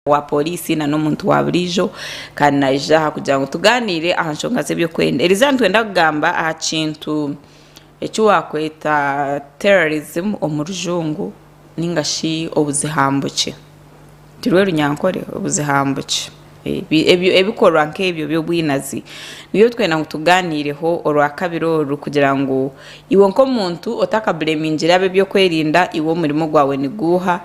wa polisi na n'omuntu wa burijo kandi naija kugira ngo tuganire ahanshonga ze byo kwenda erizan twenda kugamba aha kintu ekyo wakweta terrorism omurujungu ningashi obuzihambuki tirwe runyankore obuzihambuki ebikorwa nk'ebyo byo bwinazi niyo twenda ngo tuganireho orwa kabiro kugira ngo iwo nkomuntu otakablemingira abe byo kwerinda iwo murimo gwawe niguha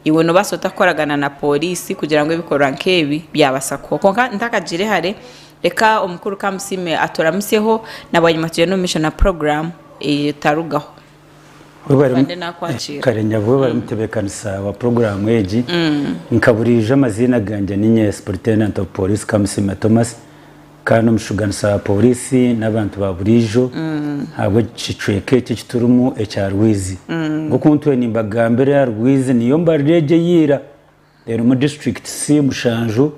iwe no baso takoragana na polisi kugira ngo ibikorwa nkebi byabasako konka ntakagire hare reka omukuru kamusime atoramuseho nabanyamatiye no mission program tarugaho bande nakwakira karenya vuba baramtebekanisa wa program eji nkaburije amazina ganje ninye superintendent of police kamusime Thomas kano mushuganisa polisi n'abantu baburijo habo cicweke citurumu ecyarwizi ngokuntwe nimbagambere ya rwizi niyo mbareje yira rero mu district C mushanju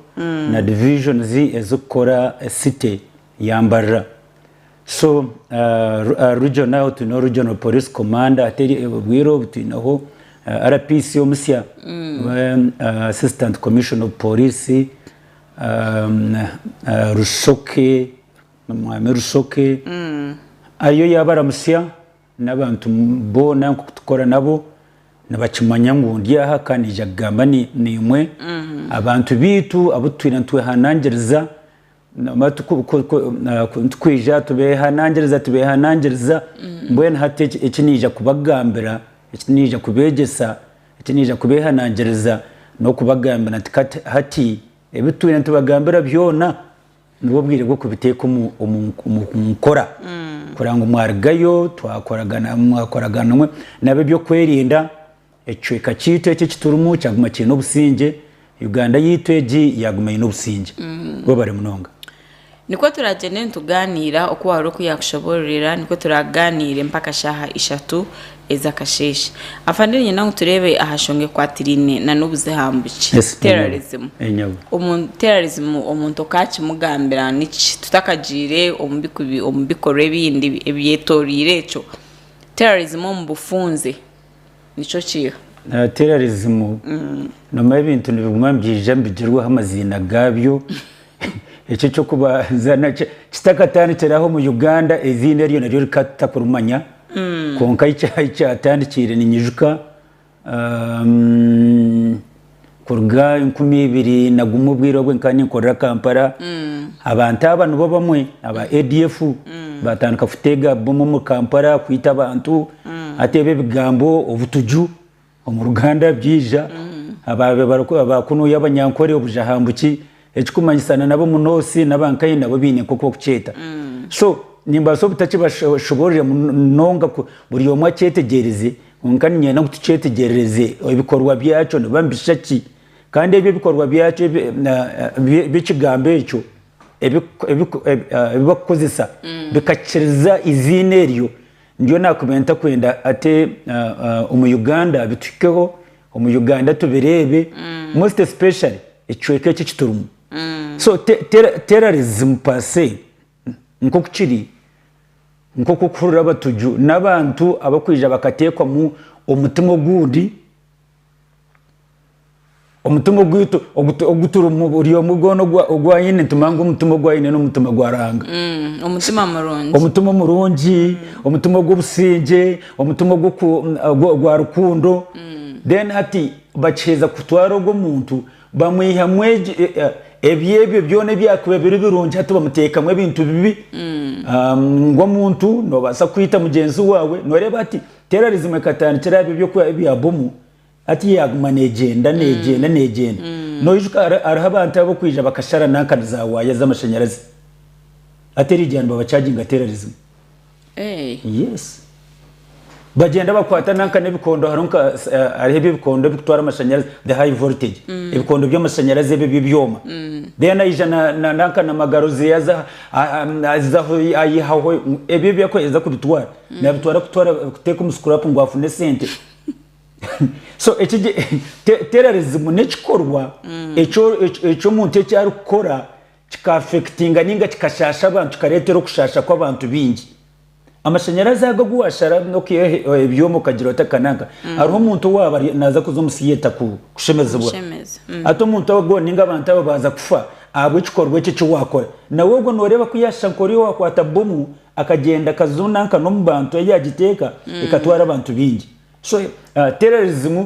na division Z ezukora city yambara so regional to regional police commander ateri bwiro butinaho RPC omusya assistant commissioner of police Rusoke mwame Rusoke ayo yabaramusya n'abantu bona kutukora nabo nabakimanya ngundi aha kanija gamba ni imwe abantu bitu abutwira ntwe hanangereza twija tubehanangereza mbwene hate ekinija kubagambira ekinija kubegesa ekinija kubehanangereza no kubagambira hati ebitwira ntubagambira byona nibo bwire bwo kubiteka umukora kuranga umwargayo twakoragana nabe byo kwerinda ecweka cyitwe cy'iturumu cyaguma cyino businge Uganda yitweji yaguma ino businge bo bare munonga niko turagene tuganira uko wari kuyakushoborera niko turaganire mpaka shaha 3 ezakasheshe afandire nyina ngo turebe ahashonge kwatirine na n'obuzihambuki terrorism terrorism omuntu kaci mugambira niki tutakagire ombikore bindi ebyetorire eco terrorism mu bufunze nico kiyo terrorism no mabintu nibigumambije mbigirwa amazina gabyo icyo cyo kubazana kitakatani cyeraho mu Uganda ezine ryo naryo rikatakurumanya konka icyatandikire ni nyijuka kurga 2020 nagumubwiro bwe nkanye korera Kampala abantu bo bamwe aba ADF batanka futega bomo mu Kampala kwita abantu atebe bigambo obutuju mu Ruganda byija ababe bakuno y'abanyankore Obuzahambuki ekikumanyisana nabo munosi nabankaye nabo bine koko kuceta so nimba so butachi bashoborera nonga buri yomwa cyetegereze nkanye na kutucetegereze ibikorwa byacu nibambishaki kandi ebyo bikorwa byacu bikigambe icyo ebibakozesa bikakiriza izineryo ndio nakumenta kwenda ate mu Uganda bitukeho mu Uganda tubirebe most especially icweke cy'iturumu so terrorism passé nko kuciri nko kukurura batuju nabantu abakwija bakatekwa mu omutima gundi omutima gwito oguturumu buriyo mugono gwayine tumango omutima gwayine no mutima gwaranga omutima murungi omutima gwobusinge omutima gwa rukundo then hati bacheza kutwara go muntu bamwiha mweje ebyebyo byone byakubebere birungi hatu bamutekamwe bintu bibi ngo muntu no basa kwita mugenzi wawe noreba ati terrorism katani cyarabyo byo kwa byabomu ati yaguma negenda no yuka arahabantu abo kwija bakashara nakaniza waya z'amashanyarazi ateri jyana babacaginga terrorism yes bagenda bakwata nankane bikondo haronka arihebe bikondo bitwara amashanyarazi the high voltage ibikondo by'amashanyarazi byoma then ijana nankana magarozi yaza azaho ayihaho ebyo byakweza kubitwara nabitwara kuteka umuscrap ngo afune sente so terrorism nechikorwa echo muntu cyarukora kika affectinga ninga kikashasha abantu karetero kushasha kwa abantu bingi amashanyarazi agaguwashara no kiye ibyomo kagira takananga ariho umuntu waba naza kuzomusiyeta kushemeza bwa ato umuntu wago ninga abantu abo baza kufa abo ikikorwa cyo wakora nawe ubwo noreba kuyashankori wakwata bomu akagenda kazunanka no mu bantu yagiteka ikatwara abantu bingi so terrorism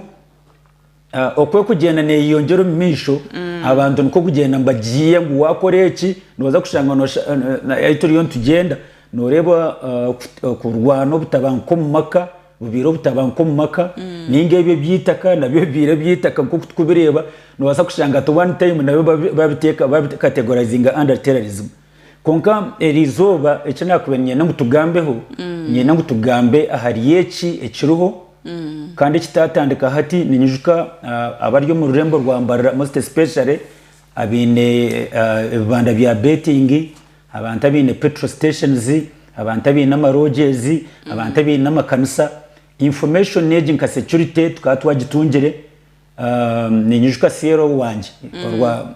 okwe kugenda ne yongero misho abantu niko kugenda mbagiye ngo wakore iki noza kushanga no ayituriyo tugenda noreba kurwano butabanko mu maka bubiro butabanko mu maka ninge byo byitaka nabyo bire byitaka kuko tukubireba noza kushanga to one time nabyo babiteka categorizing under terrorism konka erizoba ece nakubenye namutugambeho nye namutugambe ahari yeki ekiruho kandi kitatandika hati ninjuka abaryo mu rurembo rwambara most especially abine banda bya betting abantu abine petrol stations abantu abine amaroges abantu abine amakanisa information agent ka security tukatwagitungire ninjuka siero wanje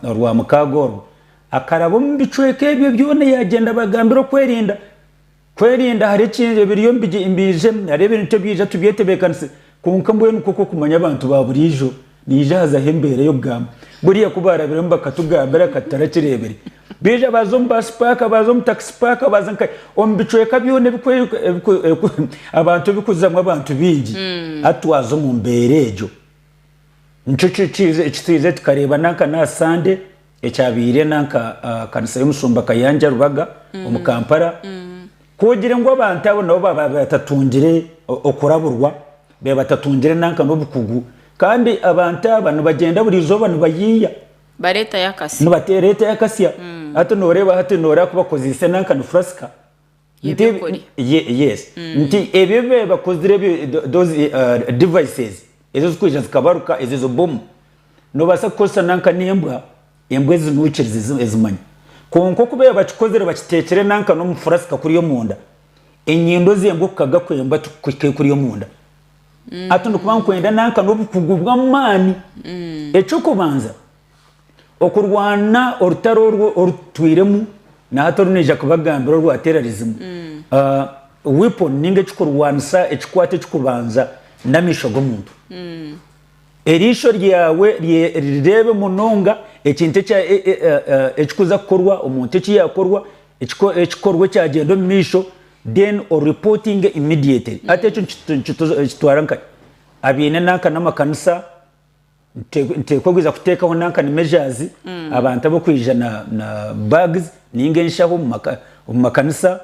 orwa mukagoro akarabo mbicweke byo byone yagenda bagambiro kwerinda hari kinje biriyo mbije arebe nito bije tubyetebekanse kunka mbwe nuko kumanya abantu baburijo nijaza hembere yo bwamba buriya kubara biramba katugambira katarakirebere bije bazomba spark bazom tax park bazanka ombicweka byone bikwe abantu bikuzamwa abantu bingi atwazo mu mberejo nico cize tukareba nanka na sande ecyabire nanka kanisa y'umusumba kayanja rubaga umukampara kugira ngo abantu abo nabo batatungire okuraburwa be batatungire nanka no bukugu kandi abantu bagenda buri zoba bayiya bareta yakasi no batereta yakasiya ato noreba hati nora kubakozise nanka no fraska yes nti ebebe bakozire those devices ezo zikuje zikabaruka ezo bomb no basa kosa nanka nimbwa embwe zinucirize ezimanya konko kubera bakikozere bakitekere nanka no mufuraska kuri yo munda enyindo zengukaga kwemba tukike kuri yo munda atundo kubanko kwenda nanka no bukugubwa mani eco kubanza okurwana orutaro orutwiremu na hatoruneja kubagambira rwa terrorism weapon ninge cikurwanisa ekikwate cikubanza namishogo muntu erisho ryawe rirebe munonga ekinte cya ekikuza korwa omuntu ekiyakorwa ekikorwa cyagendo misho then or reporting immediately atecho kitwaranka abine nanka namakanisa ntekogwiza kutekaho nanka ni measures abantu abo kwijana na bags ninge nshaho mu makanisa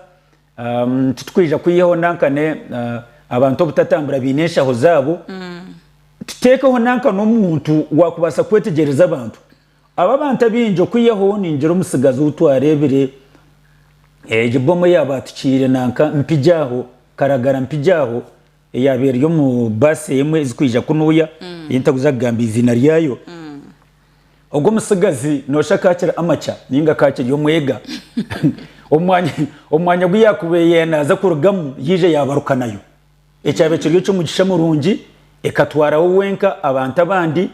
tutwija kuyiho nanka ne abantu butatambura bineshaho zabo tutekaho nanka no muntu wakubasa kwetegereza abantu aba bantu binjo kuyeho ninjiro musigaza utwarebere ejibomo yabatukire nanka mpijaho karagara mpijaho yabere yo mu base yemwe izkwija kunuya yintaguza gambizi nariyayo ogwo musigazi no shakakira amacha ninga kakira yo mwega omwanya gwiyakubeye naza kurugamu yije yabarukanayo ecyabe kiryo cyo mugisha murungi ekatwara wenka abantu abandi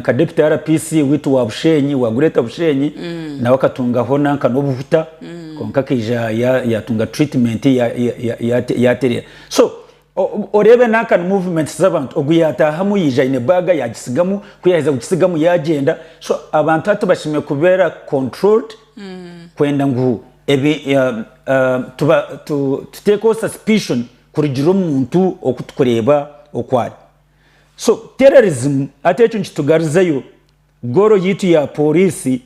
ka deputy RPC witu wa Bushenyi wa Gureta Bushenyi na wakatungaho nanka no buhuta konka kija yatunga treatment ya tere so orebe nanka movement z'abantu oguyata hamu yija ine baga yagisigamu kuyaheza gukisigamu yagenda so abantu atubashimye kubera controlled kwenda ngu ebe tuteko suspicion kurigiro umuntu okutukureba okwari so terrorism atecho nchitugarizayo goro yitu ya polisi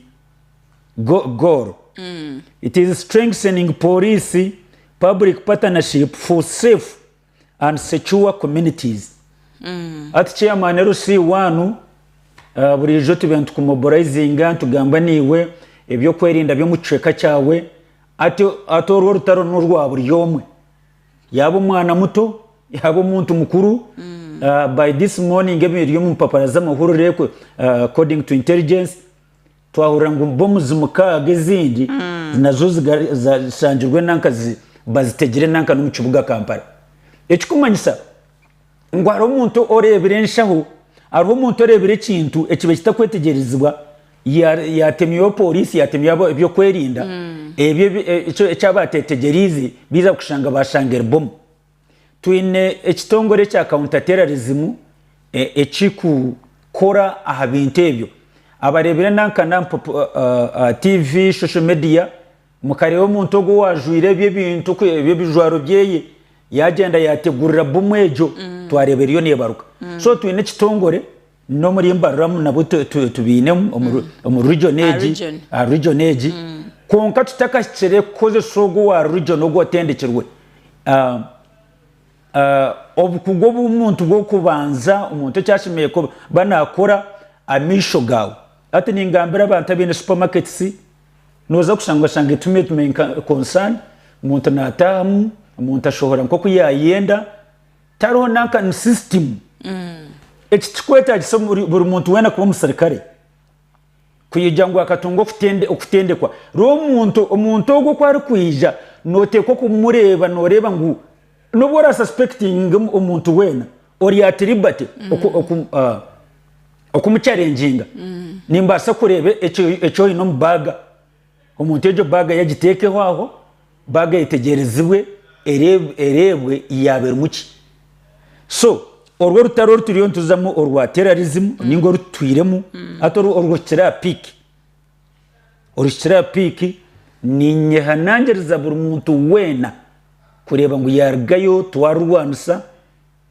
goro it is strengthening police public partnership for safe and secure communities ati chairman rusi wanu buri jotu bentu kumobilizing tugamba niwe ebyo kwerinda byo muceka cyawe ato rutaro n'urwa buri yomwe yabo umwana muto yabo umuntu mukuru by this morning ebiri yo mupaparaza mahuru reko according to intelligence twahura ngo bomu zumukaga izindi nazo zisanjirwe nankazi bazitegere nanka no mukibuga Kampala ekikumanyisa ngo ari umuntu orebere nshaho ari umuntu orebere kintu ekibe kitakwetegerezwa yatemye polisi yatemye byo kwerinda ebyo cyabatetegerize biza kushanga bashangera bomb twine ekitongore cya counter terrorism echiku kora aha bintu ebyo abarebera nankana TV social media mukareba omuntu ogo wajwire bye bintu bye bijwaro byeye yagenda yategurira bumwejo twarebera iyo nebaruka so twine ekitongore no muri mbaramu nabo tubine mu region age konka tutakakire koze sogo wa region ogo atendekerwe obukugo bw'umuntu bwo kubanza umuntu cyashimiye ko banakora amisho gawe ati ningambira abantu abine supermarkets noza kushanga tume concern umuntu natamu umuntu ashobora nko kuyayenda taro nanka system ekikweta gisomo buri muntu wena kuba musirikare kuyijangwa akatungo okutendekwa ro umuntu ogo kwari kuyija noteko kumureba noreba ngu nobora suspecting umuntu wena ori at liberty okumuchallenginga nimbasa kurebe echo ino mbaga umuntu ejo baga yagitekeho aho baga itegerezibwe erebwe iyabera muki so orwo rutaro ruturiyo ntuzamo orwa terrorism ningo rutwiremo ato orwo kira piki ninye hanangereza buri muntu wena kureba ngo yargayo twarwansa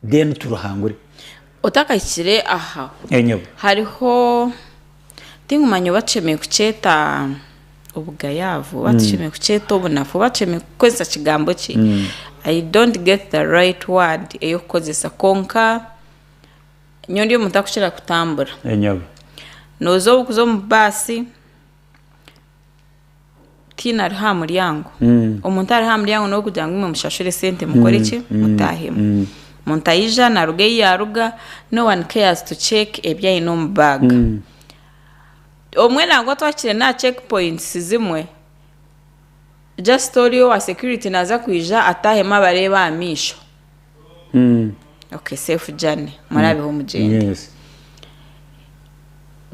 then turuhangure utakakire aha enyo hariho tingumanyo bacemeye kuceta ubugayavu bacemeye kuceta obunafu bacemeye kwesa kigambo ki I don't get the right word eyo kozesa konka nyondi yo mutakushira kutambura enyo nozo kuzo mubasi tina ari ha muryango umuntu ari ha muryango no kugira ngo mushashire sente mukore iki mutahema montayija na ruge yaruga no one cares to check ebya ino bag omwe nango twakire na checkpoints zimwe just story wa security naza kuija atahema bareba amisho okay safe journey marabe ho mugende yes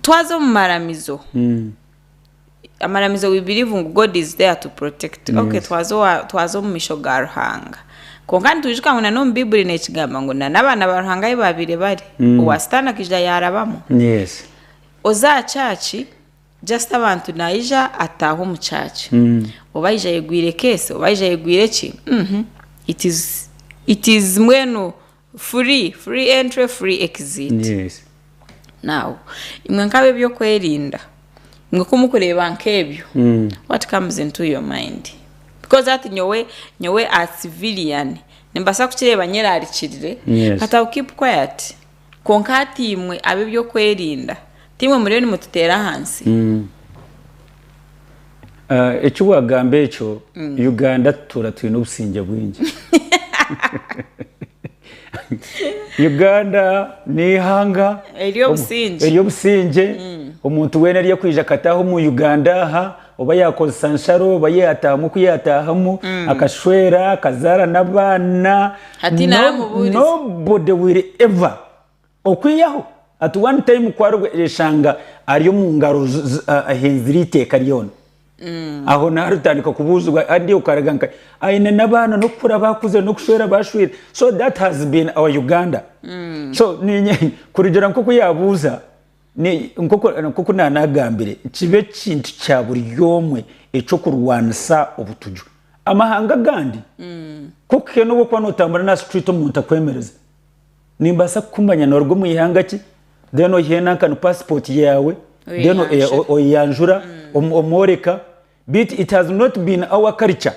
twazo maramizo amaramizo we believe God is there to protect okay twazo mu misho garhanga kongani tujika ngona no mbibuli nekigamba ngona nabana baruhanga babire bari uwastana kija yarabamo yes oza chachi just abantu naija ataho mu chachi obaija yegwire kese obaija yegwire ki it is mwenu free entry free exit yes now imwe nkabe byo kwerinda ngokumukureba nkebyo what comes into your mind because that nyowe as civilian nimbasa kukireba nyerari kirire hata ukip quiet konka timwe abe byo kwerinda timwe muri ni mututera hansi echo wagambe echo Uganda turatwina obusinge bwingi Uganda ni Eihanga Eihanga obusinge umuntu wena ariye kwija kataho mu Uganda ha oba yakoze nsharo bayatahamu kuyatahamu akashwera akazara nabana nobody will ever okwiyaho at one time kwaro eshanga ariyo mu ngaro ahenzirite kariyona aho narutandika kubuzwa andi ukaraganka aine nabana no kura bakuze no kushwera bashwira so that has been our Uganda so ninye kurigera nko kuyabuza ni nkoko nanagambire kibe kintu cya buri yomwe eco kurwanisa obutuju amahanga gandi koko keno bwo kwano tambara na street omuntu akwemereza nimbasa kumanya norwo mu Eihanga ki deno yena kan passport yawe deno oyanjura omoreka bit it has not been our culture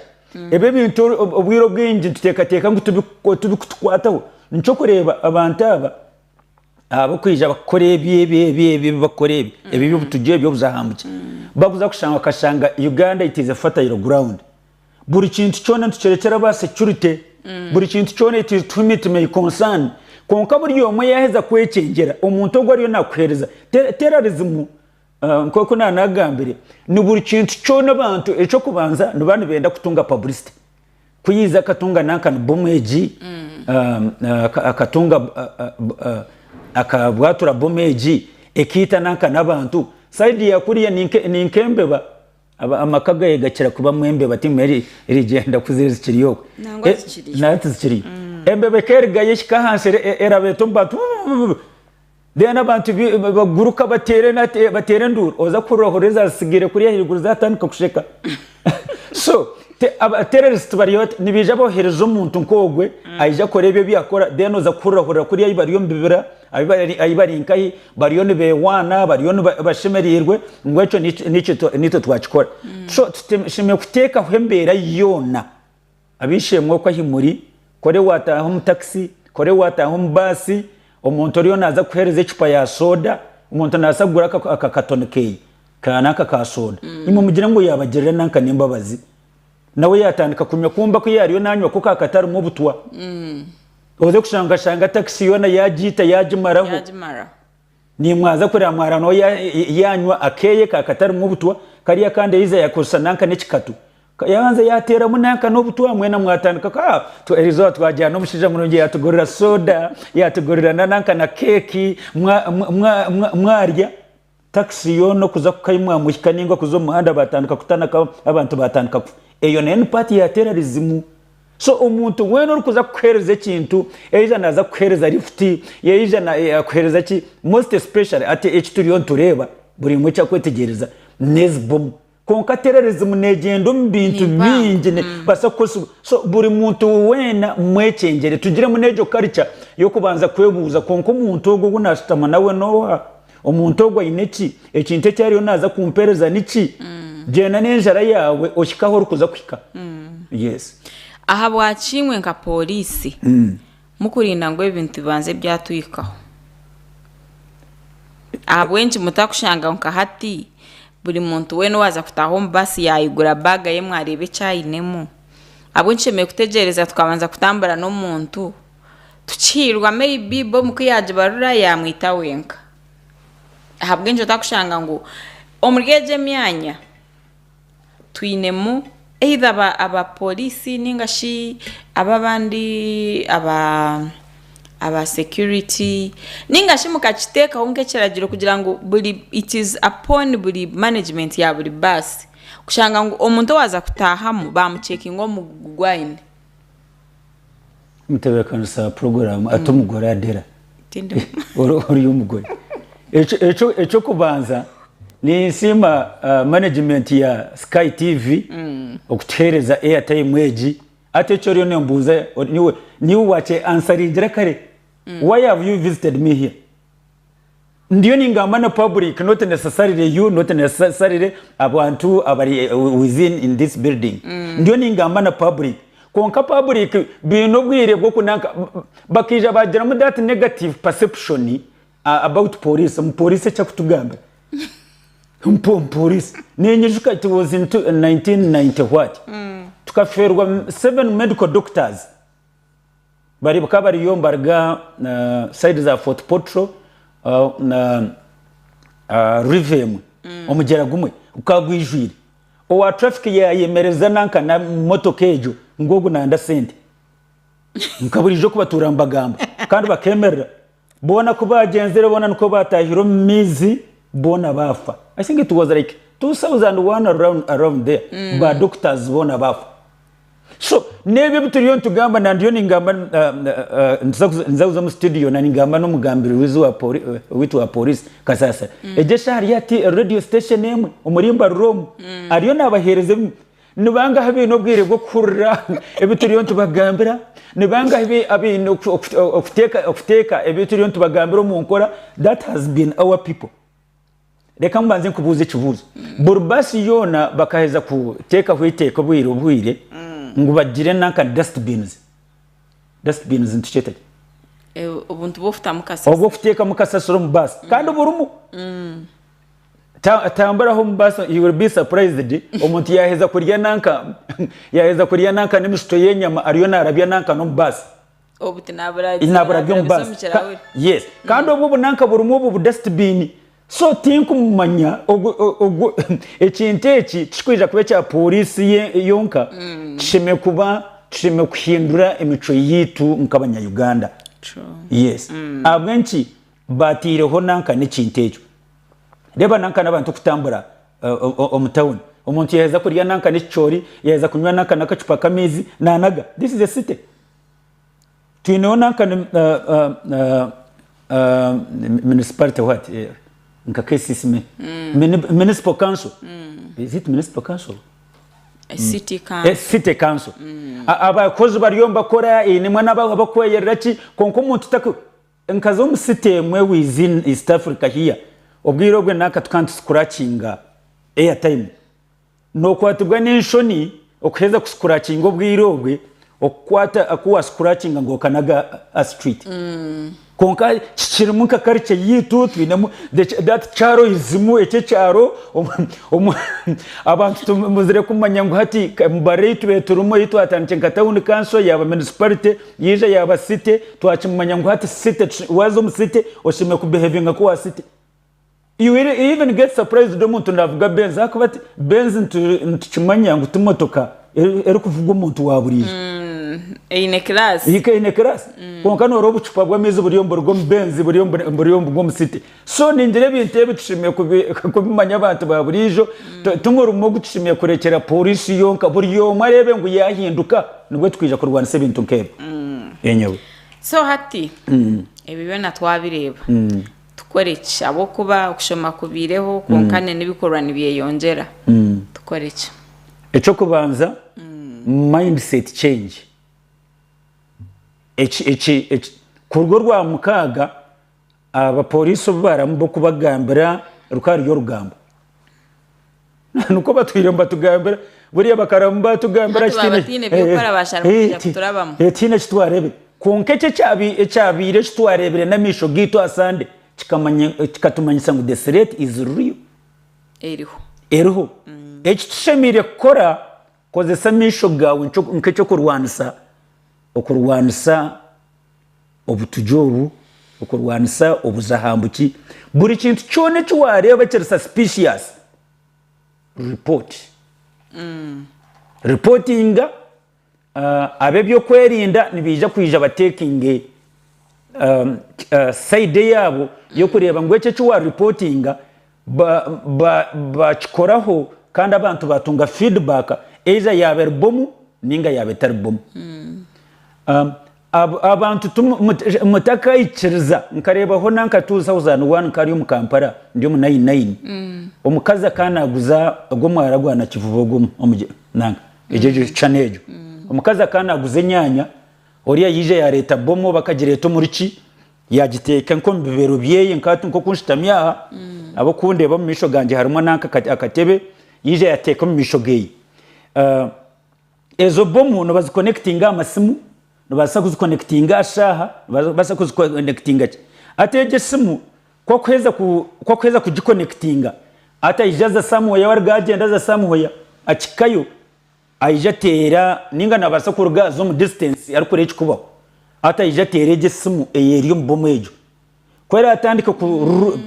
ebe bintu obwiro bwingi tutekateka ngo tubikukwataho nco kureba abantu abo kwija bakore bye bakore ebi butuje byo buzahambuki baguza kushanga kashanga Uganda it is a fertile ground buri kintu cyone tucerekera ba security buri kintu cyone it is to meet my concern konka buri yomwe yaheza kwecengera umuntu ogwa ariyo nakwereza terrorism nkoko nanagambire ni buri kintu cyone abantu eco kubanza nubandi benda kutunga publicity kuyiza katunga nankana bomeji akatunga akabwatura bomeji ekita nanka nabantu side ya kuriya ni nkembeba amakaga yegakira kuba mwembe bati meri rigenda kuzizikiriyo zikiriyo embebe kergaye shikahansere erabeto mbatu dena bantu baguruka batere nduru oza kurohoreza sigire kuriya hiriguru zatanuka kusheka so terrorist bariyo nibije bohereza umuntu nkogwe ayija korebe byakora deno za kurohora kuriya bariyo mbibira ayibarinkayi bariyo nibewana bariyo bashemerirwe ngweco nito twakikora so tushime kuteka hembera yona abishemwe ko himuri kore wataho mu taxi kore wataho mu basi umuntu riyo naza kuhereza icupa ya soda umuntu nasagura akakatonekeye kanaka ka soda imo mugira ngo yabagerera nanka nimbabazi nawe yatandika kumya kumba ko yariyo nanywa ko kakatari mu butwa oze kushanga taxi yona yajita yajimaraho ni mwaza kuri amwarano yanywa akeye kakatari mu butwa kariya kandi yiza yakosa nanka n'ikikatu yabanza yatera munanka no butwa mwena mwatandika ka to erizo twajyana umushija munonge yatugorera soda yatugorera nanka na keki mwarya taxi yono kuza kukayimwa mushika ningo kuzo muhanda batandika kutanaka abantu batandika eyo nene party ya terrorism so umuntu weno uri kuza kwereza ikintu ejo naza kwereza lifti yejo na kwereza ki most especially ati H2 tureba buri mu cyo kwetegereza nezbom konka terrorism negendo mbintu bingi basa kosu so buri muntu wena mwecengere tugire munejo culture yo kubanza kwebuza konko umuntu ogo nashitama nawe nowa umuntu ogwa ineki ekintu cyariyo naza kumpereza niki jena nenjara yawe oshikaho uri kuza kwika yes aha bwacimwe nka polisi mukurinda ngo ibintu bibanze byatwikaho abwenji mutakushanga nka hati buri muntu we no waza kutaho mbasi yayigura baga ye mwarebe cyayinemo abwenji me kutegereza tukabanza kutambara no muntu tucirwa maybe bo mukiyaje barura yamwita wenka ahabwenji utakushanga ngo omurgeje myanya twinemu either aba polisi ningashi ababandi aba security ningashi mukachiteka unke kiragiro kugira ngo buri it is upon buri management ya buri bus kushanga ngo omuntu waza kutahamu bamuchecking omugwaine mutebekana program atumugora adera tindo ori umugore echo kubanza ni sima management ya Sky TV okutereza airtime weji atecho ryo nembuza niwe wache answeringira kare why have you visited me here ndiyo ningamba na public not necessarily you not necessarily abantu abari within in this building ndiyo ningamba na public konka public bino bwire bwo kunanka bakija bagira mu that negative perception about police police cyakutugamba police nenyejuka it was in 1990 what tukaferwa 7 medical doctors bari bakabari yombarga side za Fort Portro na Rivem omugera gumwe ukagwijwire owa traffic yemereza nanka na motokejo ngogo na ndasente mukaburijo kubaturambagamba kandi bakemerera bona kubagenzere bona nuko batahiro mizi bona bafa. I think it was like 2001 around there ba doctors bona bafa. So nebe buturiyo tugamba na ndiyo ningamba nzakuza mu studio na ningamba no mugambiri witu wa police kasasa ejesha hari ati radio station emwe umurimba Rome ariyo nabahereze nibanga habe no bwire bwo kurra ebituriyo tubagambira nibanga habe abintu okuteka ebituriyo tubagambira mu nkora that has been our people. Reka mbanze kubuze kibuzo burbasi yona bakaheza kuteka hwiteka bwire ngo bagire nanka dustbins ntucete ubuntu bofita mukasa obo kuteka mukasasoro mu bus kandi burumu tambara ho mu bus you will be surprised omuntu yaheza kurya nanka n'imishito yenyama ariyo narabya nanka no mu bus obuti nabura byo mu bus yes kandi obo nanka burumu obo dustbin so tinku mumanya ogo ekinteeki tukwija kuba kya polisi yonka kisheme kuhindura imico yitu nk'abanya Uganda. Yes abwenki batireho nanka n'ekinteekyo reba nanka nabantu kutambura omutawuni umuntu yaheza kurya nanka n'icori yaheza kunywa nanka nakacupa kamizi nanaga. This is a city. Tuineho nanka municipality what nka kesisime municipal council. Is it municipal council? City council. City council. Abakozi bariyomba kora nimwe n'abakweyerera ki konko umuntu taku nkazo mu city mwe within East Africa here obwiro bwe naka tukantu scratchinga airtime no kwatubwa n'inshoni okuheza kuscratchinga obwiro bwe okwata akuwa scratchinga ngo kanaga a street. Konka chirimuka kariche yitu twinemu that charo izimu eche charo abantu muzire kumanya ngo hati mbare itwe turumo yitu atanche nkatawuni kanso yaba municipality yije yaba city twachimanya ngo hati city wazo mu city oshime ku behavinga ko city. You will even get surprised umuntu ndavuga Benz akabati Benz ntuchimanya ngo tumotoka eri kuvuga umuntu waburije ine class ine class konka no robucupa bw'amezi buriyombo rwo Benz buriyombo bwo mu city. So ninjire bintebe tushimiye kubimanya abantu baburijo tumurimo gutushimiye kurekera polisi yonka buriyoma arebe ngo yahinduka nibwo twija kurwana 7 nkebe enyewe. So hati ebibena twabireba tukoreki abo kuba kushoma kubireho konkane nibikorwa nibiyongera tukoreki eco kubanza mindset change. Kurwo rwa mukaga abapolisi barambo kubagambira rukari yo rugamba nuko batwiremba tugambira buriya bakaramba tugambira kitine byokora basharumira kuturabamo tine kitwarebe konkece cyabire kitwarebere na misho gito asande kikatumanyisa ngo the threat is real eriho ekishemire kora kozesa misho gawe nkecyo kurwanisa okurwanisa obutujobu okurwanisa obuzahambuki buri kintu cyone cywareba cyari suspicious reportinga abebyo kwerinda nibija kwija batekinge side yabo yo kureba ngo ecyo cywa reportinga bachikoraho kandi abantu batunga feedback eza yabe bomu ninga yabe tarbomu. Abantu mutaka ichiriza nkarebaho nanka 2001 kari mu Kampala ndi mu 99 omukaza kanaguza gwo mwaragwana kivubo gwo nanka ejeje chanejo omukaza kanaguze nyanya oriya yije ya leta bomo bakagireto murici yagiteka nko mbibero byeye nkatu nko kunshitamya abo kunde ba mu misho ganje harimo nanka akatebe yije yateka mu misho geyi ezo bomo no baziconnectinga amasimu no basa kuziconnectinga ashaha basa kuziconnectinga ateje simu kwa kweza kujiconnectinga ata ijaza samuhoya wargagenda za samuhoya akikayo ayijatera ninga nabasa kuruga zo mu distance ari kure cyikubaho ata ijatera je simu eyeri mbomo ejo kwera atandika ku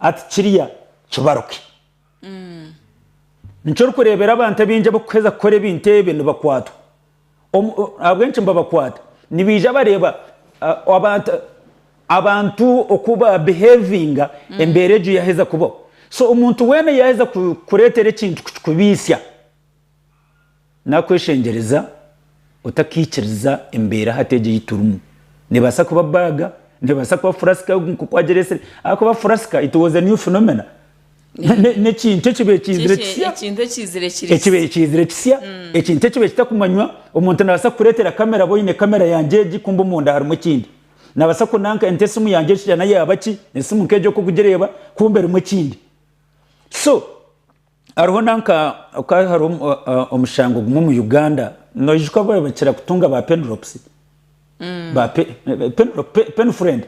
atkiriya kibaruke nicyo kurebera abantu binje bakweza kore bintebe no bakwata abwenche mbabakwata nibija bareba abantu okuba behavinga emberejo yaheza kubaho. So umuntu wene yaheza kuretere kintu kubisya nakweshengereza utakikiriza embera hateje yiturumu nibasa kuba baga nibasa kuba furaska kwa gerese akuba furaska it was a new phenomena ne kintu kibe kizire kisya ekibe kizire kisya ekintu kibe kitakumanywa umuntu nabasa kuretera kamera boyine kamera yanje gikumba munda harimo kindi nabasa kunanka entesimu yanje cyana yabaki nesimu kejo ko kugereba kumbera mu kindi. So ariho nanka ukaharo omushango gumwe mu Uganda nojishwa bakira kutunga ba pendrops ba pen friend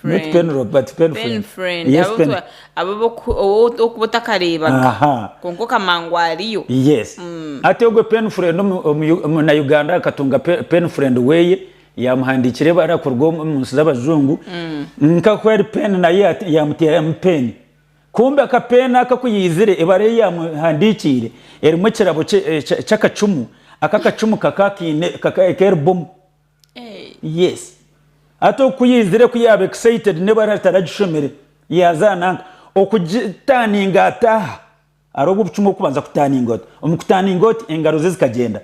not penrop but pen friend yes abo okubota kareba konko kamangwariyo yes ate ogwe pen friend na Uganda katunga pen friend weye yamuhandikire barakorwa mu z'abazungu nka kweri pen na yamutera pen kumbe akapena akakuyizire ebare yamuhandikire erimo kirabo cyakacumu akakacumu kakakine kakakerbom yes ato kuyizire kuyabe excited nebara tarajishomere yazananga okugitaninga ataha arogo bucumo kubanza kutaninga omukutaninga engaro ze zikagenda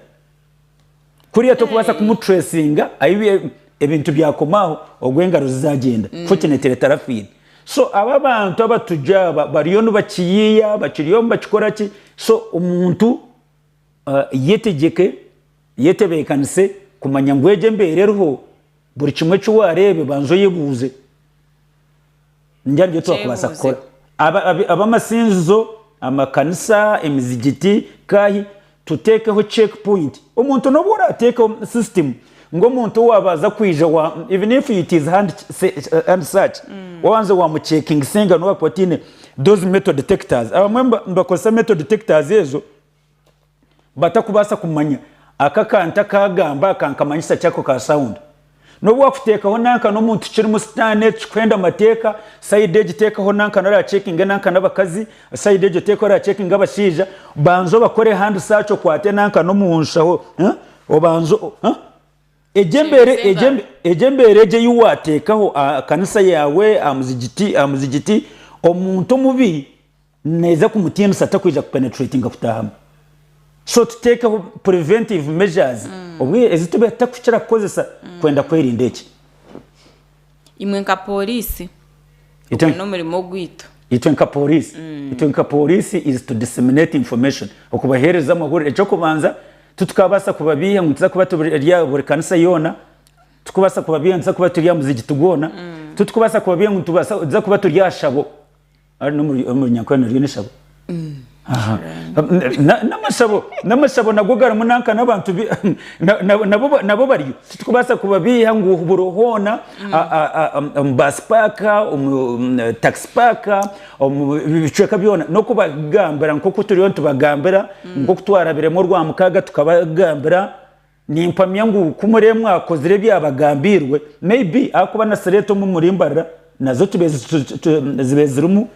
kuriya to kubasa kumutresinga ayibe ebintu byakomaho ogwengaro zizagenda fortunately tarafini so aba bantu abatujaba bariyo nubakiyiya bakiriyo bakikora ki so umuntu yetebekanise kumanya ngweje mbereho buri kimwe cyo warebe banzo yebuze njye twakubasa gukora aba masinzo amakanisa emizigiti kahi tutekeho checkpoint umuntu nobora ateka system ngo umuntu wabaza kwija wa even if it is hand search wanze wa mu checking singa no bakotine those metal detectors abamwe mbakosa metal detectors ezo batakubasa kumanya akakanta kagamba kankamanyisa cyako ka sound no wakutekaho nanka no muntu kiri mu stane kwenda mateka side edge tekaho nanka nara checking nanka nabakazi side edge tekaho ra checking abashija banzo bakore hand search kwate nanka no munshaho obanzo ejembere je yuwatekaho kanisa yawe amuzigiti omuntu mubi neza kumutienda satakwija kupenetrating kutahama so to take preventive measures obwe ezitube takuchira kozesa kwenda kwerinda eki imwe nka polisi no murimo gwito itwenka polisi is to disseminate information okubahereza amahuriro cyo kubanza tutukabasa kubabiha ngutza kuba turiya buri kanisa yona tukubasa kubabiha nza kuba turiya muzigi tugona tutukubasa kubabiha ngutubasa nza kuba turiya shabo ari no muri nyakwano ryo nishabo namasabo nagogara munanka nabantu nabo bari tukubasa kubabiha ngo burohona baspaka taxpaka biceka byona no kubagambira nko kuturiyo tubagambira nko kutwarabiremo rwa mukaga tukabagambira nimpamya ngo kumure mwakozire byabagambirwe maybe akuba na sereto mu murimbarira nazo zibezirumu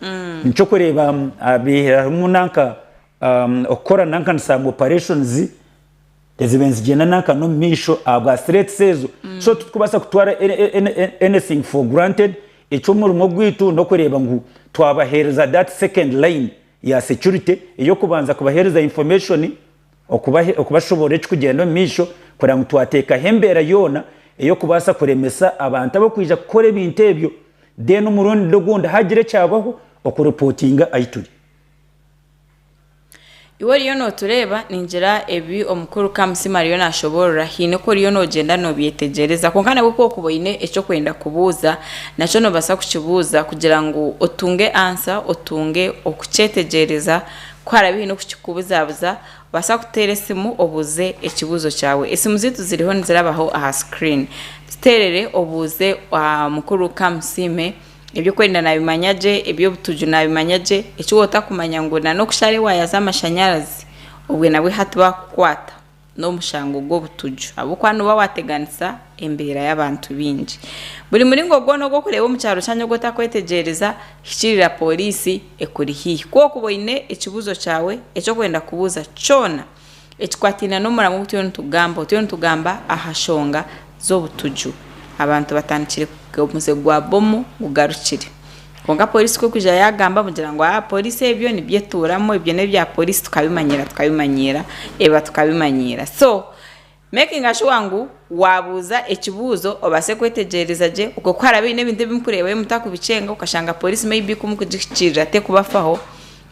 nco kureba abihamu nanka okora nanka nsanga operations ezibenzi gena nanka no misho abwa straight sezo so tukubasa kutwara anything for granted eco murimo gwitu no kureba ngo twabahereza that second line ya security iyo kubanza kubahereza information okubashobora kugenda misho kugira ngo twateka hembera yona iyo kubasa kuremesa abantu abo kwija kore bintebyo deno murundi dogunda hagire cyabaho okureportinga ayituri iwe riyo no tureba ninjira ebi omukuru kamusima riyo nashobora hine ko riyo no genda no byetegereza konkana bwo kuboyine eco kwenda kubuza naco no basa kukibuza kugira ngo otunge answer otunge okucetegereza kwara bino kukikubuzabuza basa kuteresimu obuze ekibuzo cyawe esimu zitu ziriho nzirabaho aha screen terere obuze mukuru kamusime ibyo kwenda nabimanyaje ibyo butuju nabimanyaje icyo wota kumanya ngo na no kushare wayaza amashanyarazi ubwe nawe hatwa kwata no mushango go butuju abo kwano bawateganisa embera y'abantu binji buri muri ngogo no go kureba mu cyaro cyanyo gota kwetegereza hikirira polisi ekuri hihi ko kuboine ikibuzo cyawe icyo kwenda kubuza cona ekikwatina no muramu tuyo ntugamba ahashonga zo butuju abantu batandikire umuze gwa bomo ugarukire konga polisi ko kuja yagamba mugira ngo polisi ebyo ni byeturamo ibyo ne bya polisi tukabimanyira eba tukabimanyira so making sure ngo wabuza ekibuzo obase kwetegereza je uko kwara bine binde bimukurewe mutakubicenga ukashanga polisi maybe kumukugikirira te kubafaho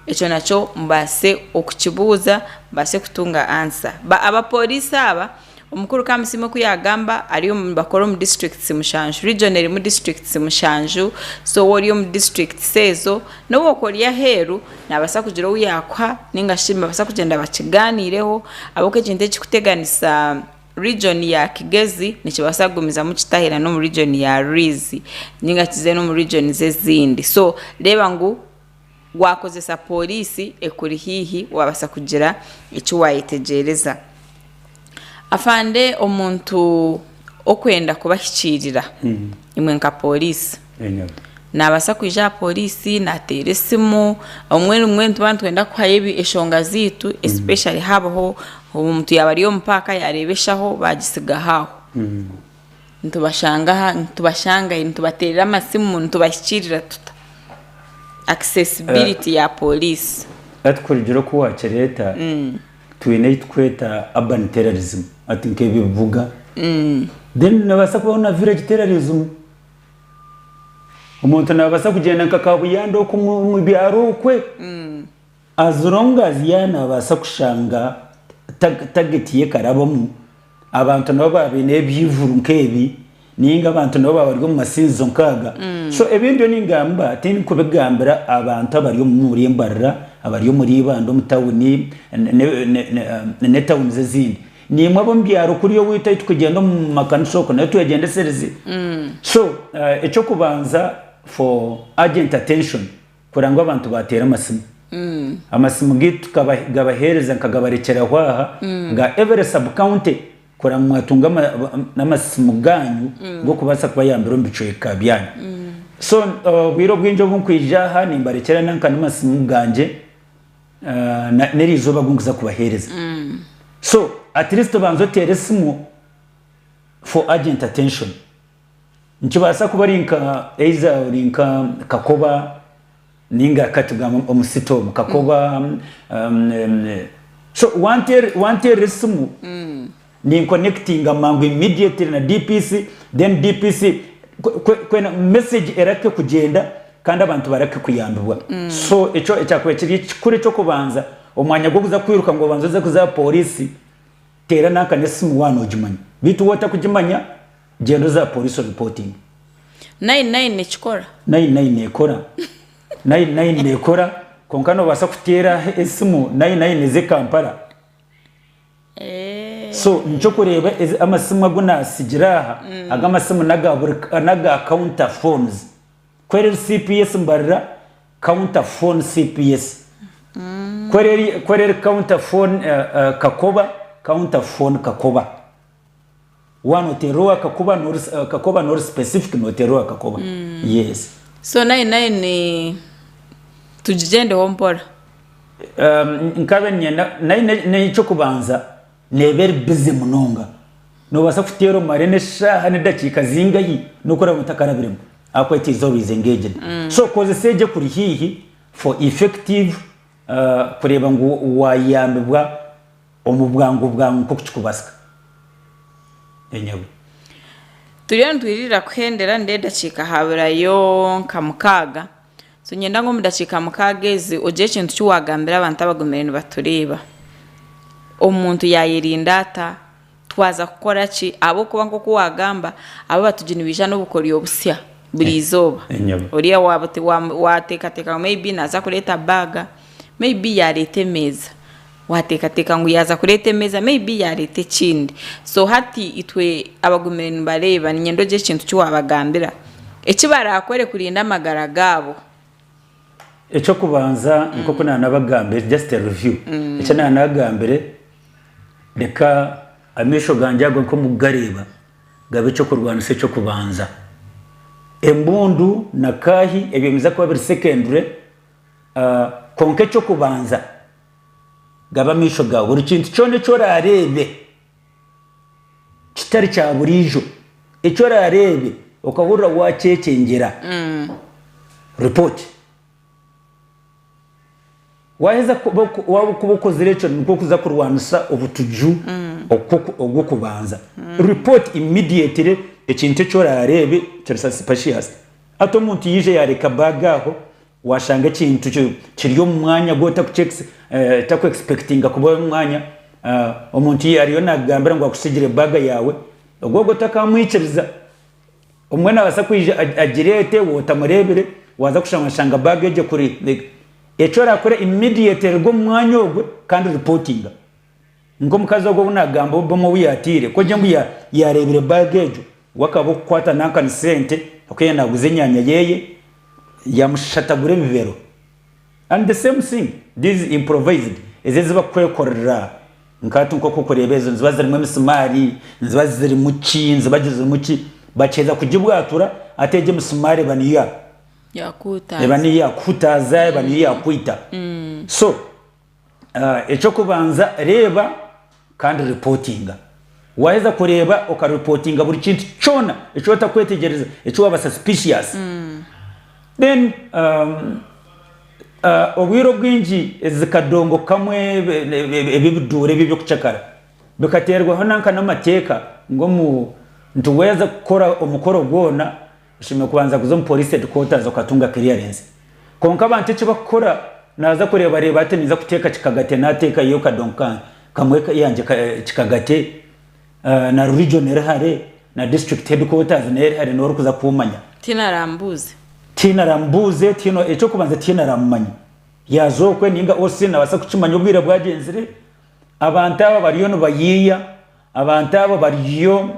eco naco mbase okukibuza mbase kutunga answer aba polisi aba umukuru kamusimo kuyagamba ariyo bakora mu districts mushanju regional mu districts mushanju so woriyo mu district sezo no bokoriya heru nabasa kugira uyakwa ningashima basa kugenda bakiganireho aboke kinde kikuteganisa region ya Kigezi nikibasagumiza mu kitahira no mu region ya Rizi ningakize no mu region zezindi so reba ngo wakozesa polisi ekuri hihi wabasa kugira icyo wayitegereza afande omuntu okwenda kubashyikirira imwe nka polisi nabasa kwija polisi nateresimu umwe twenda kwayebi eshonga zitu especially habaho umuntu yabariyo mpaka yarebeshaho bagisiga haho ntubashanga ntubaterera amasimu ntubashyikirira tuta accessibility ya police atkurigiro ko wacha leta twine tweta urban terrorism ati nke bivuga then nabasa kubona village terrorism umuntu nabasa kugenda nkakabuyando ku mu byaro kwe as long as yana basa kushanga target ye karabamo abantu nabo babine byivuru nkebi ninga abantu nabo bari mu masinzo nkaga so ebindi ningamba atini kubegambira abantu abari muri mbarra abari muri bando mutawuni ne tawuni zezindi ni mwabo mbyaro kuri yo wita tukugenda mu makanisoko na tuyagende serezi so echo kubanza for urgent attention kurangwa abantu batera amasimu amasimu gitu kabahereza nkagabarekera hwaha nga every sub county kora mwatunga n'amasimu ganyu ngo kubasa kuba yambiro mbicoyeka byanyu so bwiro bwinjo bunkwijaha nimbarekera nanka n'amasimu ganje nerizo bagunguza kubahereza so at least banzo teresimu for urgent attention nchibasa kubarinka eiza urinka kakoba ninga katuga omusito kakoba so wanted resimu ni connecting amangu immediately na DPC then DPC kwena message erake kugenda kandi abantu barake kuyandurwa so echo ekyakwekiri kuri cyo kubanza omwanya gwo kuza kwiruka ngo banzoze kuza police tera naka nesimu wano ojimanya bitu wota kujimanya gendo za police reporting 99 nekikora 99 nekora 99 nekora konkano basa kutera esimu 99 ze Kampala so ncho kureba amasimu aguna sigiraha agamasimu naga counter phones kwere CPS mbarra counter phone CPS kwere counter phone kakoba counter phone kakoba one oteroa kakoba nor specific noteroa kakoba yes so 99 ni tujigende hompora nkabe nyenda 99 cyo kubanza never busy munonga no basa kutero marene shaha ne dakika zingayi no kora mutakarabiremo akwa it is always engaged so koze seje kuri hihi for effective kureba ngo wayambibwa omubwangu bwangu ko kukubasika enyewe turiyo twirira khendera ndedakika haburayo nkamukaga so nyenda ngo mudakika mukagezi oje kintu cyuwagambira abantu abagomereni batureba omuntu yayirindata twaza gukora ki abo kuba nko kuwagamba abo batujinibija no bukori obusya burizoba uriya wateka maybe naza kuleta baga maybe yarete meza wateka ngo yaza kuleta meza maybe yarete kindi so hati itwe abagomereni bareba nyendo je kintu cyuwabagambira ekibara akore kurinda amagara gabo echo kubanza nko kuna nabagambire just a review echo nabagambire reka amisho ganjago ko mugareba gabe cyo kurwana se cyo kubanza embundu na kahi ebyemiza kwa biri secondary konke cyo kubanza gaba misho gawe buri kintu cyone cyo rarebe kitari cya burijo icyo rarebe ukahura wacecengera report waheza kubukoze lecho niko kuza kurwanusa obutuju ogwo kubanza report immediately ekintu cyo rarebe cyo suspicious ato muntu yije yareka bagaho washanga kintu cyo kiriyo mwanya gota kuchecks tako expecting kuba mwanya omuntu yariyo nagambira ngo akusigire baga yawe ogwo gotaka mwiciriza umwana basa kwije agirete wotamurebere waza kushanga baga je kuri echora akore immediately go mwanya ogwe kandi reportinga ngo mukazi ogwo bunagamba bomo wiyatire ko je ngo yarebere bagejo wakabo kwata nanka ni sente okuye naguze nyanya yeye yamushatagure bivero and the same thing this is improvised ezeziba kwekorera nkatu nko kukorebezo nzibaza rimwe misumari nzibaza ziri muci nzibagize muci bacheza kujibwatura ateje misumari baniya yakuta bani yakutaza bani yakwita so echo kubanza reba kandi reportinga waheza kureba ukareportinga buri kintu cyona echo takwetegereza echo waba suspicious then obwiro bwingi zikadongo kamwe ebibidure bibyo kucakara bikaterwaho nanka n'amateka ngo mu ntuweza gukora umukoro gwona ushimye kubanza kuzo mu police headquarters ukatunga clearance konka abantu cyo bakora naza kureba reba ate niza kuteka kikagate nateka iyo kadonka kamwe yanje kikagate na regional hare na district headquarters nere no kuza kumanya tinarambuze tino eco kubanza tinaramanya yazokwe ninga ose nabasa kucimanya ubwira bwagenzire abantu aba bariyo no bayiya abantu aba bariyo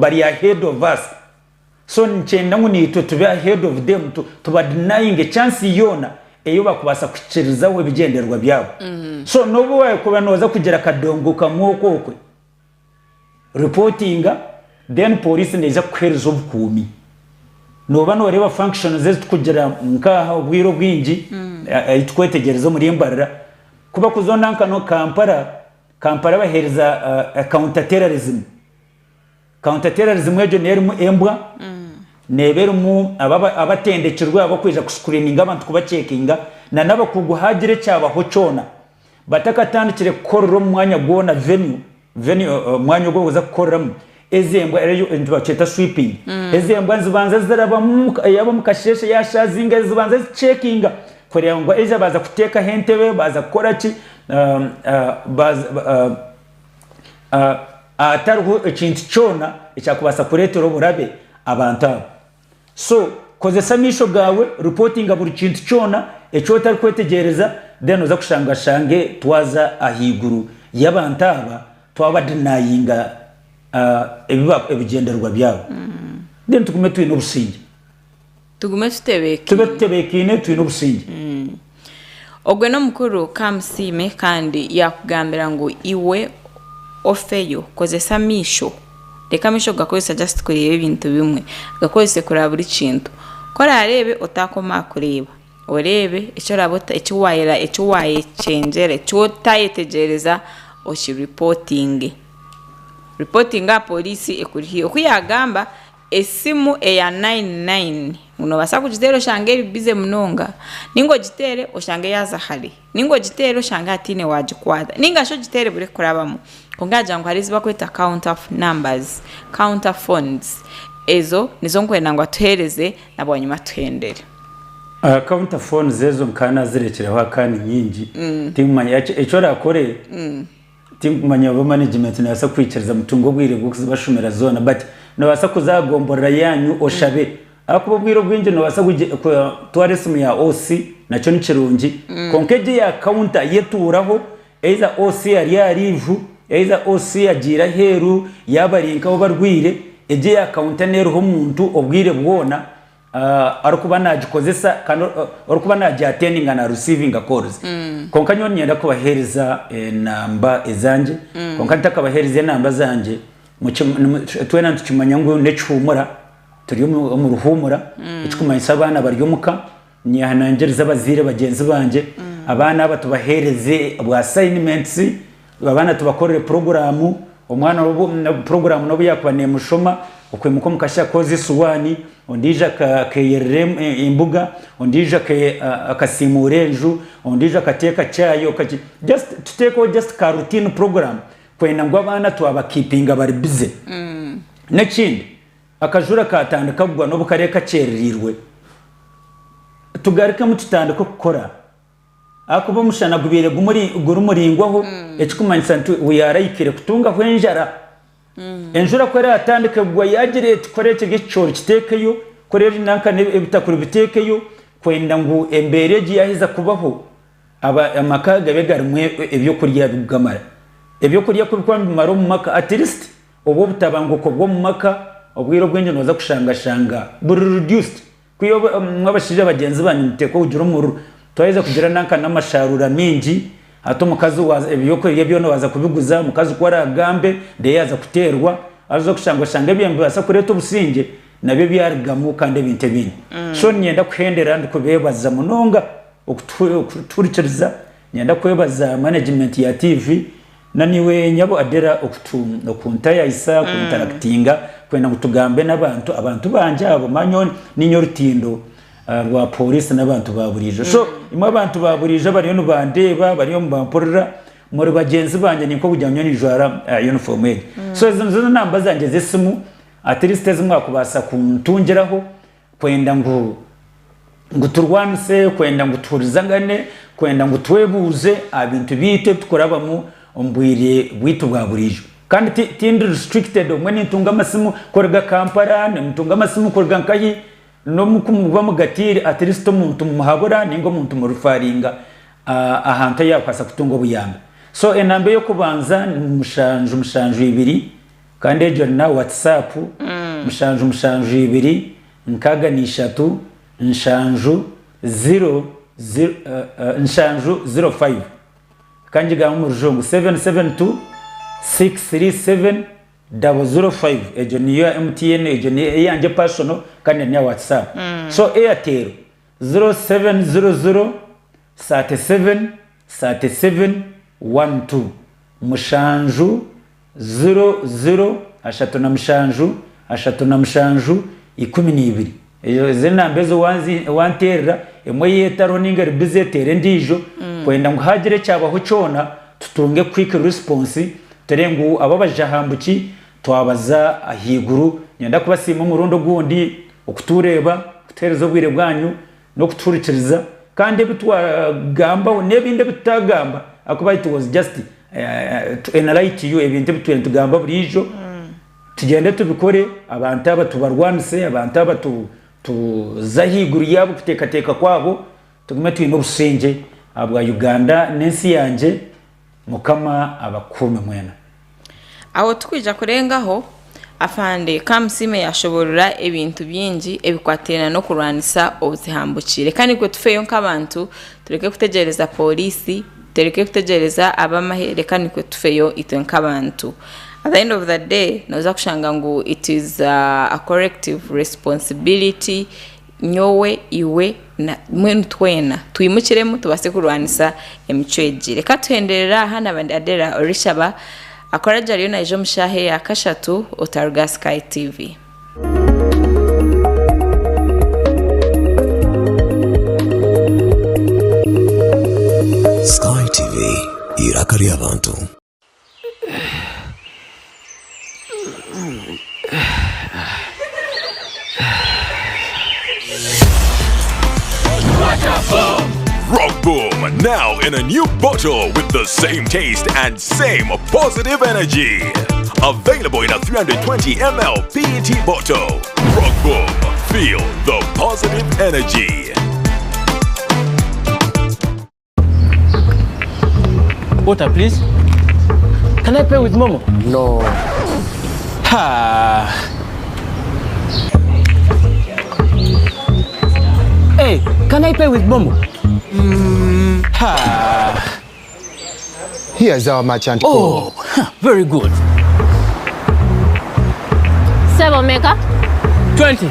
bari ahead of us so nchenda ngunito tube ahead of them tuba denying a chance yona eyo bakubasa kucirizaho ibigenderwa byabo so nobo waye kuba noza kugira kadongo kamwokokwe reportinga then police neza kwereza obukumi noba no reba functions ze tukugira nkaha ubwiro bwingi itwetegereza muri imbarira kuba kuzonanka no Kampala bahereza counter terrorism ejo nerimo embwa nebermu abatendekirwa abakwija kuscreeninga abantu kubacekinga na nabakuguhagire cyabaho cona batakatandikire korro mwanya gona venue mwanya gwo kuza gukoreramo ezembwa ejo ntibaceta sweeping ezembwa zibanza ziraba yaba mukasheshe yashazinga zibanza checkinga kureba ngo ejo baza kuteka hentebe baza gukora ki ataruho ikintu cyona icyakubasa kuretera uburabe abantu so kozesa misho gawe reporting buri kintu cyona ecyo tari kwetegereza then uza kushanga shange twaza ahiguru y'abantu aba twabadinayinga ebigenderwa byabo then tugume twino busingi tubetebekine twino busingi ogwe no mukuru kamusime kandi yakugambira ngo iwe ofeyo kozesa misho reka misho gakozesa just kureba ibintu bimwe gakozese kuraba buri kintu kora arebe utakoma kureba orebe icyo rabota icyo wayera icyo waye changere cyo tayetegereza oshi reporting police ekurihiyo kuyagamba esimu eya 99 uno basa kujitero shange bize munonga ningo jitere oshange yaza hari ningo jitero shanga atine wajikwada ninga sho jitere bure kurabamo kongaja ngo harizi bakwita count of numbers counter phones ezo nizo nkwenda ngo atuhereze nabonyuma tuhendere counter phones ezo nkana zirekereho akani nyingi timumanya eco rakore timumanya abo management nasa kwicariza mutungo bwire bwo kuzibashumira zona but nabasa kuzagomborera yanyu oshabe akubo bwiro bwinje nabasa tourism ya OC nacyo nikirungi konkeje ya counter yeturaho eiza OC ari rivu eiza OC agira heru yabarinka bo barwire eje ya counter nero ho muntu obwire bwona arukuba nagikozesa kandi arukuba nagiattending na receiving calls konkanyo nyenda kubahereza namba ezanje konkanta kabahereza namba zanje twena tukimanya ngo necumura turi mu ruhumura ikikumanyisa abana baryomuka nyahanangeriza bazire bagenzi banje abana batubahereze bwa assignments abana tubakorere programu umwana programu no buyakwane mushoma ukwemuko mukasha kozi suwani ondija kayerem imbuga ondija akasimurenju ondija kateka cyayo just to take just ka routine program kwenda ngo abana tuaba keepinga bari busy nekindi akajura katandika kugwa no bukareka cyerirwe tugarika mututandika gukora akuba mushana gubire gumuringwaho ekikumanyisa uyarayikire kutunga hwenjara enjura kwera atandika kugwa yagire tukoreke gicoro kitekeyo korera nanka ebitakuri bitekeyo kwenda ngo embereji yahiza kubaho aba amakaga begarimwe ebyo kurya bigamara ebyo kurya kubikwa maro mu maka at least obo butabanguko bwo mu maka obwiro bwenje noza kushanga buri reduced kuyo mwabashije bagenzi banyu muteko ujura umuru twaiza kugira nanka namasharura mingi hato mukazi waza ebyo kurya byo no waza kubiguza mukazi kwara gambe de yaza kuterwa azo kushanga byembe basa kureta ubusinge nabyo byargamu kandi ibinte bindi so nyenda kuhendera ndikubebaza munonga okuturikiriza nyenda kwebaza management ya TV naniwe nyabo adera okuntaya isa kuinteractinga kwenda gutugambe nabantu banje abo manyoni ninyo rutindo rwa polisi n'abantu baburijo so imwe abantu baburijo bariyo nubandeba bariyo mbamporera muri bagenzi banje niko kujyanye n'ijara uniform so izo namba zanjye zisimu at least zimwakubasa kuntungeraho kwenda ngo turwanse kwenda ngo turizangane kwenda ngo twebuze abintu bite tukorabamo ombwire bwitu bwa burijo kandi tindi restricted umwe nitunga amasimu korega Kampala nitunga amasimu korega nkayi no mukumva mugatiri at least umuntu muhabura ningo umuntu murufaringa ahantu yakwasa kutunga buyamba so enambe yo kubanza mushanju ibiri kandi ejo na WhatsApp mushanju ibiri nkaga ni 3 nshanju 05 kanji ga mu rujongo 772 637 005 ejo niyo MTN ejo ni yanje personal kandi ni WhatsApp so Airtel 0700 37 12 mushanju 00 ashatu na mushanju 12 ejo zinambezo wanterera emwe yetaro ninga bizetere ndijo kwenda ngo hagire cyabaho cyona tutunge quick response terengu Obuzahambuki twabaza ahiguru nyenda kubasima mu rundo gundi okutureba kutereza obwire bwanyu no kuturikiriza kandi bitwagamba nebinde bitagamba akuba it was just to enlighten you ebintu bitugamba burijo tugende tubikore abantu aba tubarwanise abantu aba tuzahiguru yabo kutekateka kwabo tugume tuyimo busenge abwa Uganda nensi yanje mukama abakume mwena aho twija kurengaho afande kamusime yashoborura ebintu byingi ebikwatena no kurwanisa Obuzahambukire kandi kwe tufeyo nk'abantu tureke kutegereza polisi tureke kutegereza abamahere kandi kwe tufeyo itwe nk'abantu at the end of the day noza kushanga ngo it is a corrective responsibility nyowe iwe na mwenu twena tuyimukiremo tubase kurwanisa emico ejire katuhenderera hana bandi adera orishaba akoraja ryo na ejo mushahe ya kashatu Otaruga Sky TV. Sky TV irakari abantu. Rock Boom, now in a new bottle with the same taste and same positive energy. Available in a 320 ml PET bottle. Rock Boom, feel the positive energy. Water, please. Can I pay with Momo? No. Ha. Hey, can I pay with Momo? Ha. Here's our merchant. Oh, very good. 7 mega? 20.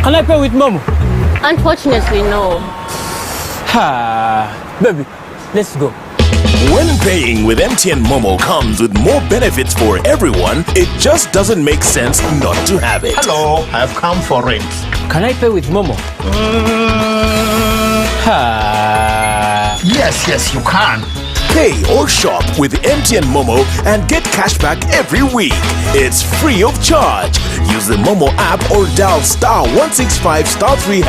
Can I pay with Momo? Unfortunately, no. Ha. Baby, let's go. When paying with MTN Momo comes with more benefits for everyone, it just doesn't make sense not to have it. Hello, I've come for rent. Can I pay with Momo? Ha. Yes, you can. Pay or shop with MTN Momo and get cashback every week. It's free of charge. Use the Momo app or dial *165*3#.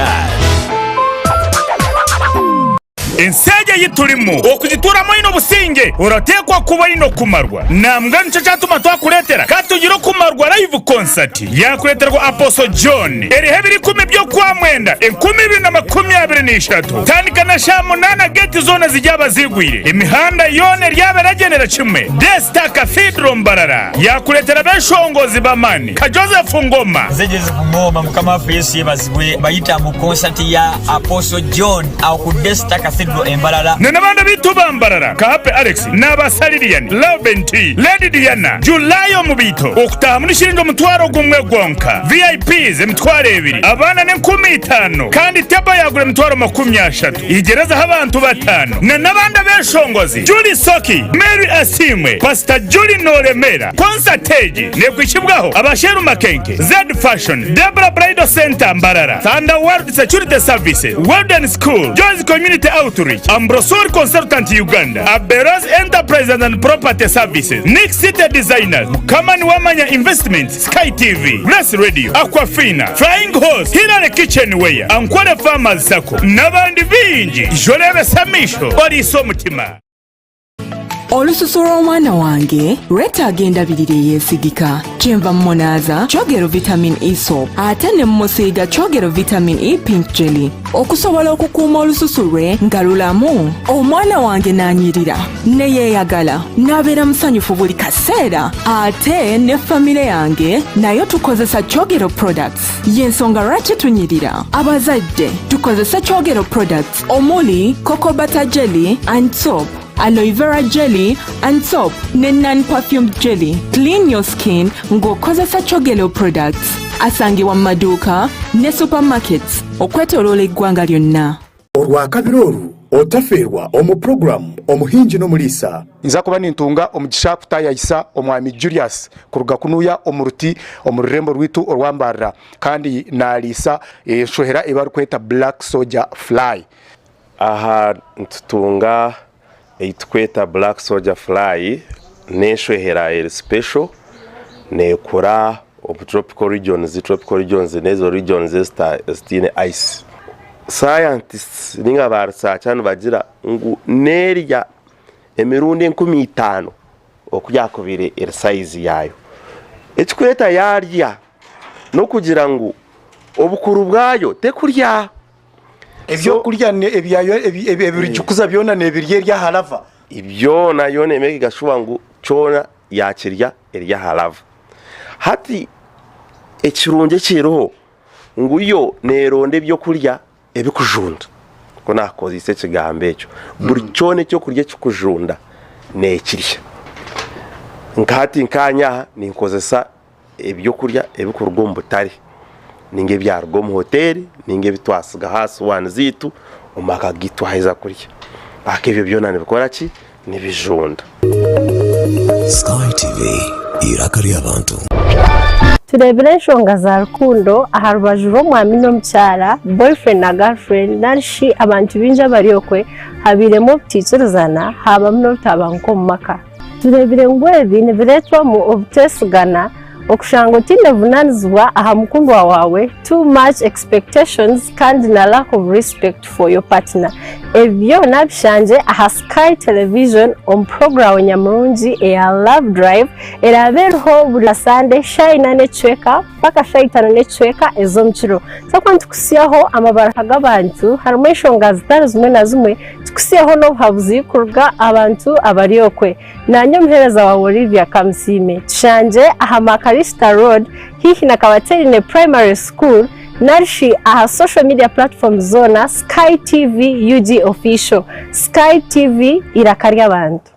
Ensege yiturimo okugituramo ino businge uratekwa kuba ino kumarwa nambwa nico cyatuma twakuretera katugiro kumarwa live concert yakureterwa Apostle John erihe biri kumi byo kwa mwenda 2023 kandi kana sha munana gate zone zijyaba zigwire imihanda yone ryaberagenera kimwe Desta Cathedral Mbarara yakuretera beshongozi bamani ka Joseph Ngoma zigeze kumoma mukama fesi bazigwe bayita mu concert ya Apostle John au ku Desta Cathedral Pedro Embalala n'abandi bitu bambarara Kape Alex n'abasalirian Lauben T Lady Diana Julayo mubito okutaha muri shiringo mutwaro gumwe gonka VIPs emitwaro 2 abana ne 15 kandi teba yagure mutwaro 30 igereza abantu batano n'abandi beshongozi Julie Soki Mary Asimwe Pastor Julie Noremera Concertage ne kwishibwaho abasheru makenke Z Fashion Debra Bridal Center Mbarara Thunder World Security Services Walden School Joyce Community Outreach Ambrosor Consultant Uganda Aberos Enterprise and Property Services Nick City Designers Kamani Wamanya Investments Sky TV Bless Radio Aquafina Flying Horse Hilary Kitchenware Ankwale Farmers Sako n'abandi bingi Jolebe Samisho Oriso Mutima Olususu lw'omwana wange lwetaaga birire yesigika kyenva mmonaza kyogero vitamin E soap ate ne mmusiiga kyogero vitamin E pink jelly okusobola okukuuma olususu lwe nga lulamu. Omwana wange n'anyirira ne yeeyagala n'abeera musanyufu buli kaseera ate ne famire yange nayo tukozesa kyogero products y'ensonga lwaki tunyirira. Abazadde tukozesa kyogero products omuli cocoa butter jelly and soap, aloe vera jelly and soap ne non-perfumed jelly. Clean your skin ng'okozesa kyogero products. Asangibwa mu maduuka ne supermarkets okwetooloola eggwanga lyonna. Olwakabiri olwo otaferwa omu program omuhingi n'omulisa nza kuba nintunga omugisha kutayayisa omwami Julius kuruga kunuya omuruti omurembo rwitu orwambarra kandi nalisa shohera ebarukweta black soldier fly. Aha ntutunga eitkweta black soldier fly neshohera special nekura tropical regions nezo regions stine ice. Scientists ninga barisachano bagira ngu nerya emirundi 15 okujakubire size yayo ekikweta yarya no kugira ngu obukuru bwayo tekurya ebyo kurya ebyayo ebirikuza byona nebirye rya halava ibyo nayo nemeke gashuba ngu chona yakirya erya halava hati ekirunje kiroho ngu yo neronde byo kurya ebikujunda ko nakozise kigambe ekyo buri cyone cyo kurya kikujunda nekirya nkati nkanya ninkozesa ebyo kurya ebikurwa mu butari ninge byarwo mu hoteli ninge bitwasiga hasi wanzitu umaka gitwaheza kurya akebyo byona nibikora ki nibijunda. Sky TV irakari abantu turebere enshonga za rukundo aha rubaju rw'omwami n'omukyara boyfriend na girlfriend narishi abantu binja bariokwe habiremo obutikirizana habamu n'obutabanguka omu maka. Turebere ngu ebi nibireetwamu obuteesigana okushanga otindevunanizibwa aha mukundwa wawe, too much expectations kandi na lack of respect for your partner. Ebyo nabishanje aha Sky Television omu program nyamurungi eya Love Drive erabereho buli Sunday shayina necweka paka shayitano necweka ez'omukiro. Sakwa ntukusiyaho amabaraka g'abantu harimu enshonga zitari zimwe na zimwe tukusiyaho n'obuhabuzi kuruga abantu abariokwe. Nanye omuheereza wa Olivia Kamusime tushanje aha Makarista Road hihi na Kabaterine Primary School narishi aha social media platforms zona Sky TV UG official. Sky TV irakarya abantu.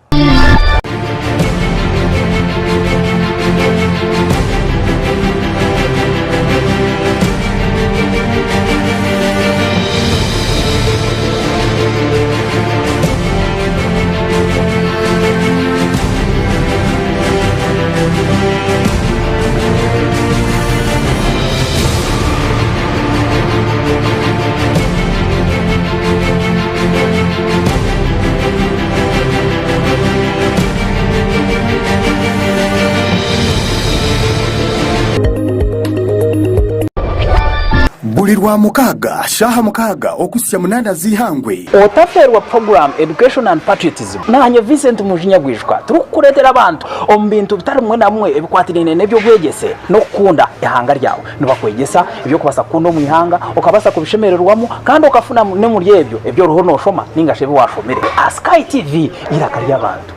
Bulirwa mukaga shaha mukaga okusya munanda zihangwe otaferwa program education and patriotism nanye Vincent Mujinyagwishwa turukuretera abantu ombintu bitari mwe na mwe ebikwatirine nebyo bwegese no kukunda ihanga ryawe nibakwegesa ibyo kubasa kuno mu ihanga okabasa kubishemererwamo kandi okafuna ne muri ebyo ruho no shoma ningashe washomere. Sky TV irakarya abantu.